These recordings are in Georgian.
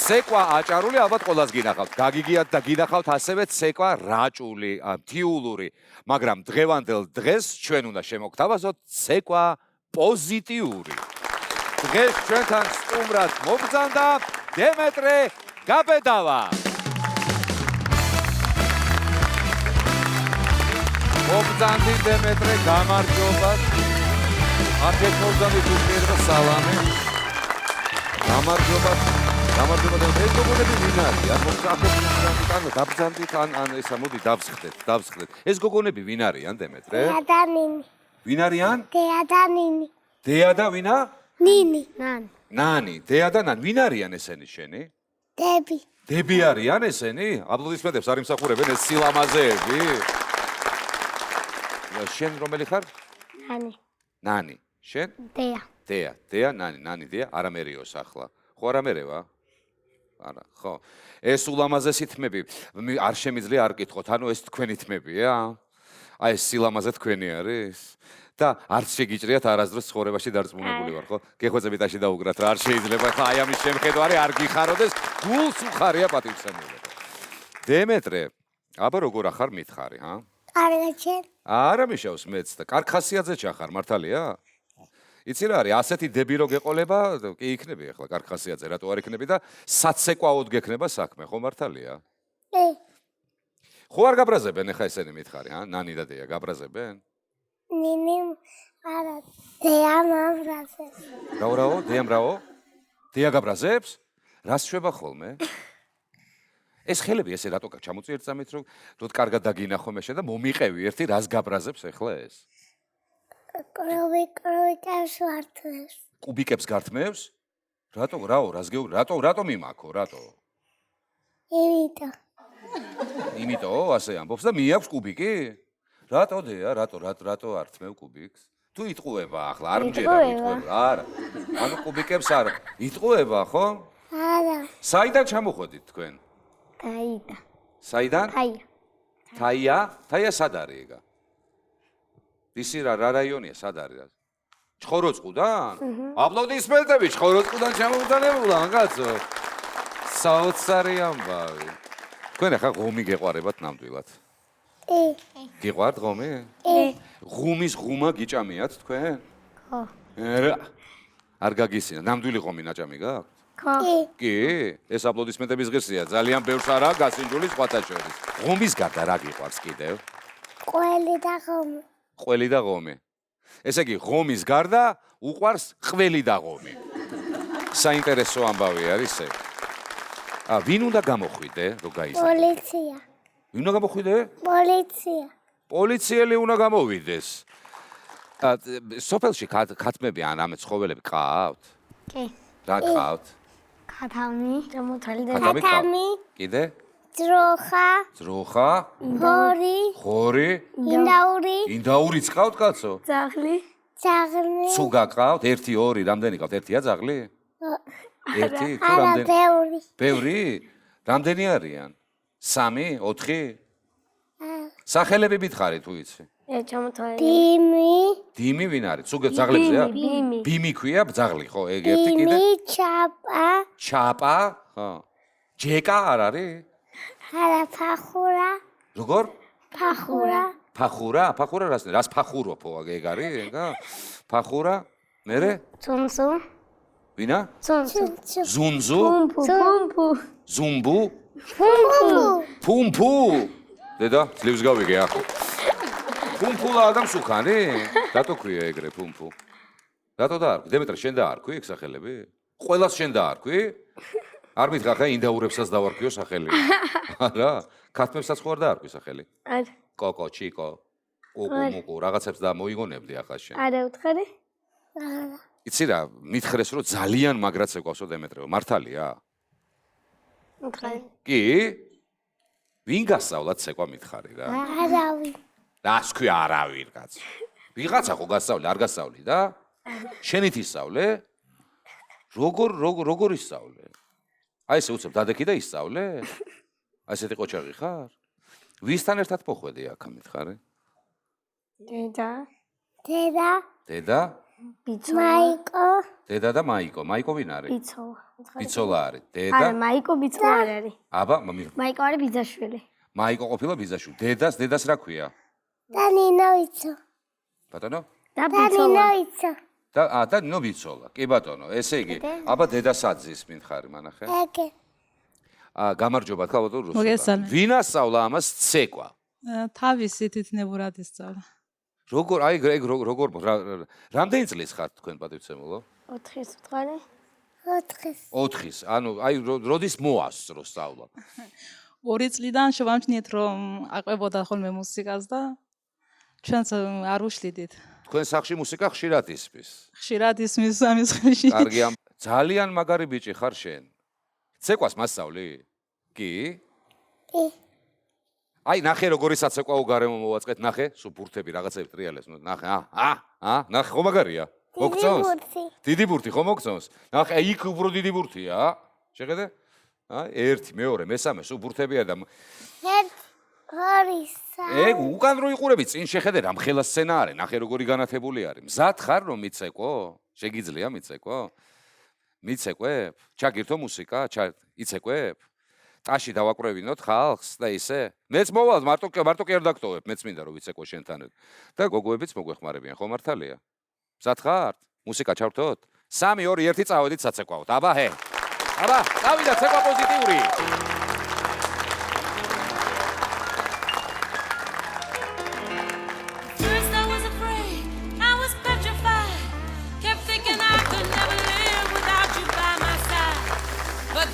ცეკვა აჭარული ალბათ ყველას გინახავთ. გაგიგიათ და გინახავთ ასევე ცეკვა რაჭული, თიულური, მაგრამ დღევანდელ დღეს ჩვენ უნდა შემოგთავაზოთ ცეკვა პოზიტიური. დღეს ჩვენთან სტუმრად მოგზავნდა დემეტრე გაბედავა. მოგზავნდი დემეტრე, გამარჯობა. აქეთ მოგზავნდი უპირველეს სალამი. გამარჯობა. გამარჯობა და ეს გოგონები ვინ არიან? დაბრძანდით ან ესა მოდი დავსხდეთ. ეს გოგონები ვინ არიან დემეტრე? დეა და ნინი. ვინ არიან? დეა და ნინი. დეა და ვინა? ნინი. ნანი. ნანი, დეა და ნანი. ვინ არიან ესენი შენი? დები. დები არიან ესენი? აპლოდისმენტებს არ იმსახურებენ ეს სილამაზეები? შენ რომელი ხარ? ნანი. ნანი. შენ? დეა. დეა, ნანი, დეა, არამერიოს ახლა. ხო არამერევა? არა, ხო. ეს ულამაზესი თმები არ შემიძლია არ გითხოთ, ანუ ეს თქვენი თმებია? აი ეს სილამაზე თქვენი არის? და არც შეგიჭრიათ არასდროს ცხოვრებაში დარწმუნებული ვარ, ხო? გეხვეწებიტაში დაუგრათ რა, არ შეიძლება ხა აი ამის შემხედვარი არ გიხაროდეს, გულს უხარია პატივცემულობა. დემეტრე, აბა როგორ ახარ მითხარი, ჰა? კარგად შენ? არა მიშავს მეც და კარგ ხასიათზე ჩახარ, მართალია? იცი რა არის, ასეთი დები რო გეყოლება, კი იქნები ახლა კარგ ხასიათზე, რატო არ იქნები და საცეკვაოდ გექნება საქმე, ხო მართალია? ხო არ გაბრაზებენ ახლა ესენი მითხარი, ნანი და დეა გაბრაზებენ? ნინი არა, დეა მაბრაზებს. რაო, დეამრაო? დეა გაბრაზებს? რას შვება ხოლმე? ეს ხელები ესე რატო ჩამოწი ერთ წამით რომ კარგად დაგინახო მე შენ და მომიყევი ერთი რას გაბრაზებს ახლა ეს? კუბიკებს გართმევს. კუბიკებს გართმევს? რაო, რატომ იმაქო, რატო? იმიტომ ასე ამბობს და მიაქვს კუბიკი? რატო დეა, რატო ართმევ კუბიკს? თუ იტყუება ახლა, არ მჯერა იტყუება, არა. ანუ კუბიკებს არა. იტყუება, ხო? არა. საიდან ჩამოხვედით თქვენ? თაიდან. საიდან? თაია. თაია სად არის ეგა? ისი რა რაიონია, სად არის? ჩხოროწყუდან? აპლოდისმენტები ჩხოროწყუდან ჩამოვდანებულა, კაცო. საოცარი ამბავი. თქვენ ახლა ღომი გეყვარებათ ნამდვილად? გიყვართ ღომი? ღუმის ღუმა გიჭამიათ თქვენ? ხო. არ გაგისინა, ნამდვილი ღომი ნაჭამი გაქვთ? ხო. კი, ეს აპლოდისმენტების ღირსია, ძალიან ბევრს არა გასინჯული სხვათა შორის. ღუმის გარდა რა გიყვარს კიდევ? ყველი და ღომი. ყველი და ღომი. ესე იგი, ღომის გარდა უყვარს ყველი და ღომი. საინტერესო ამბავი არის ეს. ვინ უნდა გამოხვიდე, რო გაიზარდე? პოლიცია. ვინ უნდა გამოხვიდე? პოლიცია. პოლიციელი უნდა გამოვიდეს. სოფელში ქათმები ან რამე ცხოველები ყავთ? კი. რა ყავთ? ქათამი, ქათამი. კიდე? ძროხა. ხორი. ინდაურიც ყავთ კაცო? ძაღლი. ცუგა ყავთ? 1 2 რამდენი ყავთ? 1-ია ძაღლი? 1 თუ რამდენი? ბევრი. ბევრი? რამდენი არიან? 3, 4? სახელები მითხარი თუ იცი. დიმი ვინ არის? ცუგა ძაღლებზეა? ბიმი ქვია ძაღლი, ხო? ეგ ერთი კიდე? ჩაპა? ხო. ჯეკა არ არის? არა, ფახურა. როგორ? ფახურა. ფახურა რას ფახურობო ეგ არის? ეგა? ფახურა? მერე? ცუნცუ. ვინა? ზუნზუ? ზუმბუ? ფუმფუ. დედა, ძლივს გავიგე ახლა. ფუმფულა ადამიანს უკანი? რატო ქვია ეგრე ფუმფუ? რატო დაარქვი? დემეტრე, შენ დაარქვი ეგ სახელები? ყველას შენ დაარქვი? არ მითხრა ხა ინდაურებსაც დავარქვიო სახელი. არა? ქათმებსაც ხო არ დაარქვი სახელი? არა. კოკო, ჩიკო, კუკუ, რაღაცებს და მოიგონებდი ახლა შენ. არა უთხარი? არა. იცი რა, მითხრეს რომ ძალიან მაგრად ეკვავსო დემეტრეო, მართალია? უთხარი. კი? ვინ გასწავლათ ცეკვა მითხარი რა? არავინ. რას ქვია არავინ კაც? ვიღაცა ხო გასწავლე, არ გასწავლი და? შენით ისწავლე? როგორ ისწავლე? აი ესე უცებ დადექი და ისწავლე? აი ესეთი ყოჩაღი ხარ? ვისთან ერთად მოხვედი აქ მითხარი? დედა. დედა? ბიცოლა. მაიკო. დედა და მაიკო. მაიკო ვინ არის? ბიცოლა. ბიცოლა არის. დედა. არა, მაიკო ბიცოლა არ არის. აბა, მაიკო არის ბიძაშვილი. მაიკო ყოფილა ბიძაშვილი. დედას რა ქვია? დანინო ვიცო. ბატონო? და ბიცოლა. ვიცო. და ნო ბიცოლა. კი ბატონო, ესე იგი, აბა დედას აძის მითხარი მანახე. ეგე. გამარჯობა თქვა ბატონო რუსულად. მოგესალმებით. ვინ ასწავლა ამას ცეკვა? თავისი თვითნებურად ისწავლა. როგორ რამდენი წლის ხართ თქვენ პატივცემულო? 4-ის ვთქვარი. 4-ის. ანუ როდის მოასწრო სწავლა? 2 წლიდან შევამჩნიეთ რომ აყვებოდა ხოლმე მუსიკას და ჩვენც არ უშლიდით. თქვენ სახში მუსიკა ხშირად ისმის. ხშირად ისმის ამის ხელში. კარგი, ძალიან მაგარი ბიჭი ხარ შენ. ცეკვას მასწავლი? კი? კი. აი, ნახე როგორი საცეკვაო გარემო მოვაწყეთ, ნახე, სულ ბურთები რაღაცები ტრიალებს, ნახე, ნახე, ხო მაგარია? მოგწონს? დიდი ბურთი ხო მოგწონს? ნახე, იქ უფრო დიდი ბურთია, შეხედე? ერთი, მეორე, მესამე, სულ ბურთებია და 1 2 3 უკან რო იყურები, წინ შეხედე, რამხელა სცენა არის, ნახე როგორი განათებული არის. მზად ხარ რომ მიცეკვო? შეგიძლია მიცეკვო? მიცეკვებ? ჩაგირთო მუსიკა, იცეკვებ? ტაში დავაკვრევინოთ ხალხს და ისე. მეც მოვალ მარტო კი არ დაგტოვებ, მეც მინდა რომ ვიცეკვო შენთან. და გოგოებიც მოგვეხმარებიან, ხო მართალია? მზად ხართ? მუსიკა ჩავრთოთ? 3 2 1 წავედით საცეკვაოდ. აბა ჰე. აბა, დავიდა ცეკვა პოზიტიური.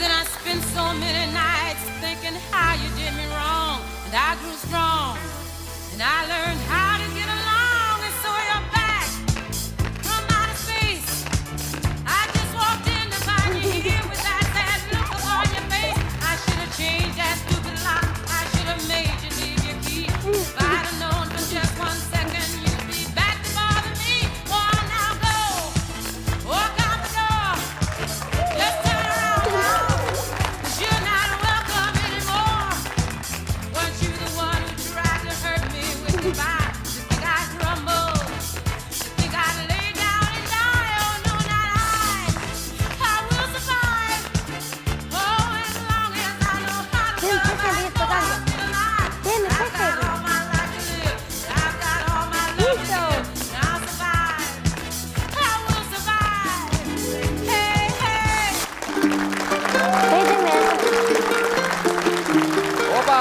Then I spent so many nights thinking how you did me wrong, and I grew strong, and I learned how to get along, and so you're back from outer space. I just walked in to find you here with that sad look on your face. I should have changed that stupid lock. I should have made you leave your key. If I'd have known for just 1 second you'd be back to bother me. Oh, now go, walk out the door, just turn around. You're not welcome anymore. Weren't you the one who tried to hurt me with goodbye? You think I'd crumble? You think I'd lay down and die? Oh no, not I will survive. Oh, as long as I know how to love, I know I'm still alive. I've got all my life to live. I've got all my love to give. And I'll survive. I will survive. Hey, hey. ოპა!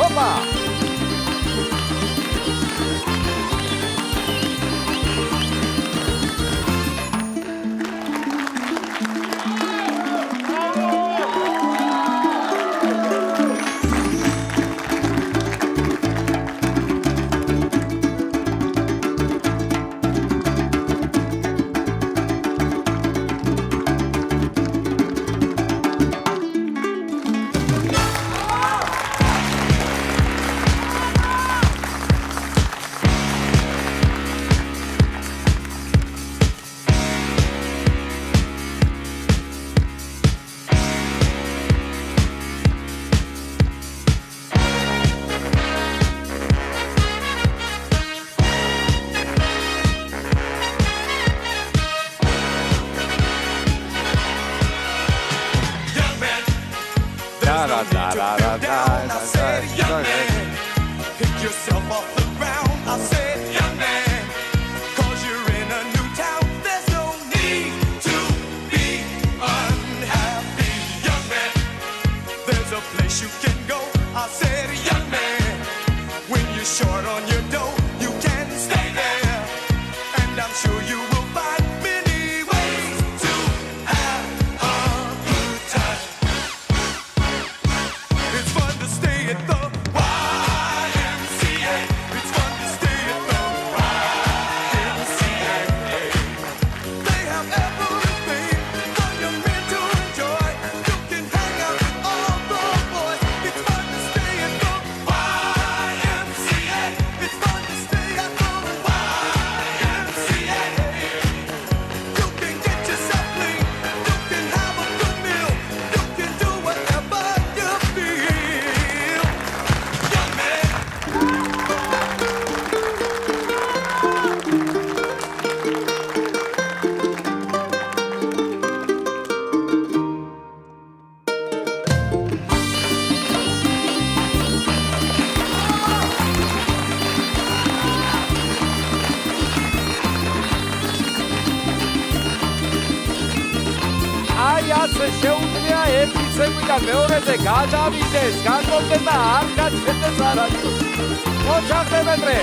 ოპა! Pick yourself off the ground. I said, young man, 'cause you're in a new town. There's no need to be unhappy, young man. There's a place you can go. I said, young man, when you're short on your dough, you can stay there, and I'm sure you will find many ways to have a good time. It's fun to stay at the YMCA. It's fun to stay at the ასე შეუძლია ერთი ცეკვიდან მეორეზე გადავიდეს, განმოვდეს და არ გაჩერდეს არასდროს. ოჯახ დემეტრე.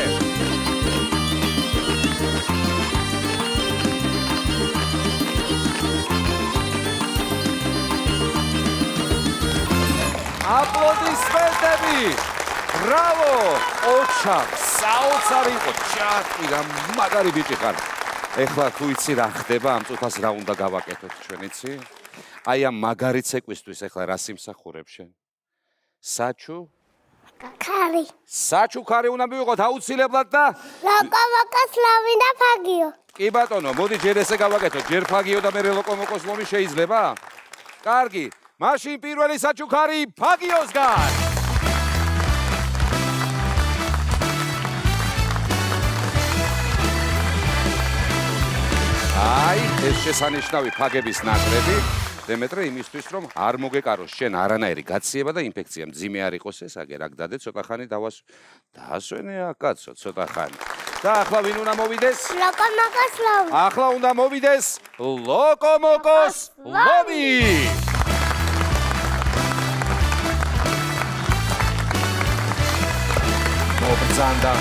აპლოდისმენტები. ბრავო! ოჩახ, საოცარი იყო. ჩაკი რა მაგარი ბიჭი ხარ. ეხლა თუ იცი რა ხდება, ამ წუთას რა უნდა გავაკეთოთ ჩვენ იცი? აი ამ მაგარი ცეკვისთვის ეხლა რა სიმსახურებ შენ? საჩუ? ქარი. საჩუ ქარი უნდა მივიღოთ აუცილებლად და ლოკომოკოს ლომი და ფაგიო. კი ბატონო, მოდი ჯერ ესე გავაკეთოთ. ჯერ ფაგიო და მერე ლოკომოკოს ლომი შეიძლება? კარგი. მაშინ პირველი საჩუ ქარი ფაგიოსგან. აი, ეს შესანიშნავი ფაგების ნაკრები. დემეტრე იმისთვის რომ არ მოგეკაროს შენ არანაირი გაციება და ინფექცია მძიმე არ იყოს ეს აგერ აქ დადე ცოტა ხანი დაასვენე აქ კაცო ცოტა ხანი. და ახლა ვინ უნდა მოვიდეს? ლოკომოკოს ლომი. ახლა უნდა მოვიდეს ლოკომოკოს ლომი. მობრძანდა.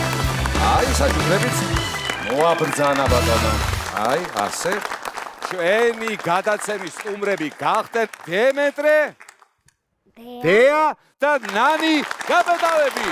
აი საჯუქრებიც მოაბრძანა ბატონო. აი ასე ჩვენი გადაცემის სტუმრები გახდნენ დემეტრე, დეა და ნანი გაბედავები.